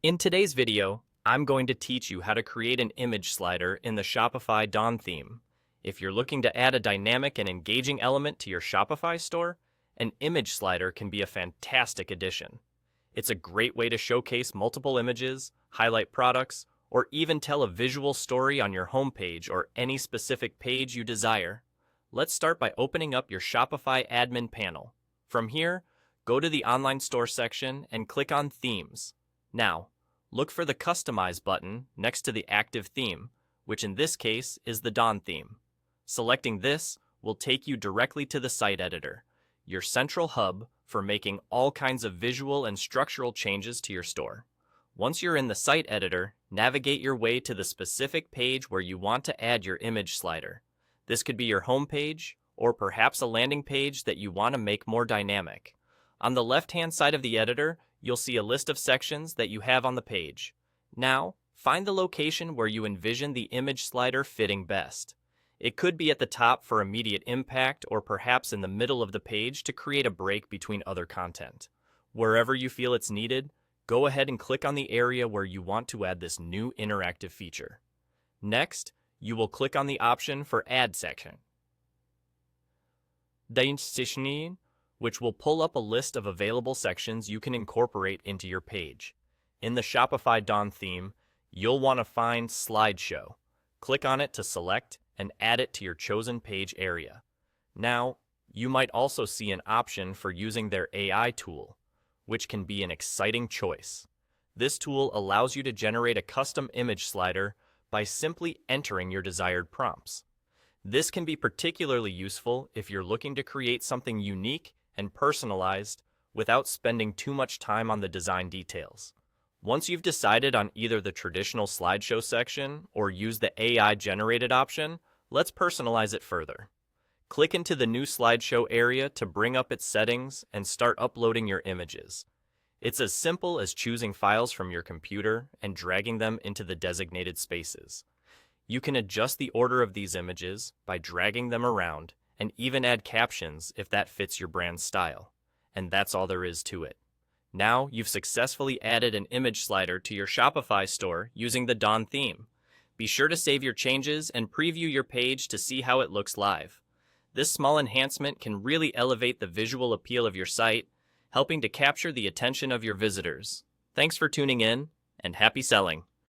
In today's video, I'm going to teach you how to create an image slider in the Shopify Dawn theme. If you're looking to add a dynamic and engaging element to your Shopify store, an image slider can be a fantastic addition. It's a great way to showcase multiple images, highlight products, or even tell a visual story on your homepage or any specific page you desire. Let's start by opening up your Shopify admin panel. From here, go to the online store section and click on Themes. Now, look for the Customize button next to the active theme, which in this case is the Dawn theme. Selecting this will take you directly to the site editor, your central hub for making all kinds of visual and structural changes to your store. Once you're in the site editor, navigate your way to the specific page where you want to add your image slider. This could be your home page, or perhaps a landing page that you want to make more dynamic. On the left-hand side of the editor, you'll see a list of sections that you have on the page. Now, find the location where you envision the image slider fitting best. It could be at the top for immediate impact or perhaps in the middle of the page to create a break between other content. Wherever you feel it's needed, go ahead and click on the area where you want to add this new interactive feature. Next, you will click on the option for Add section, which will pull up a list of available sections you can incorporate into your page. In the Shopify Dawn theme, you'll want to find Slideshow. Click on it to select and add it to your chosen page area. Now, you might also see an option for using their AI tool, which can be an exciting choice. This tool allows you to generate a custom image slider by simply entering your desired prompts. This can be particularly useful if you're looking to create something unique and personalized without spending too much time on the design details. Once you've decided on either the traditional slideshow section or use the AI-generated option, let's personalize it further. Click into the new slideshow area to bring up its settings and start uploading your images. It's as simple as choosing files from your computer and dragging them into the designated spaces. You can adjust the order of these images by dragging them around and even add captions if that fits your brand's style. And that's all there is to it. Now you've successfully added an image slider to your Shopify store using the Dawn theme. Be sure to save your changes and preview your page to see how it looks live. This small enhancement can really elevate the visual appeal of your site, helping to capture the attention of your visitors. Thanks for tuning in, and happy selling!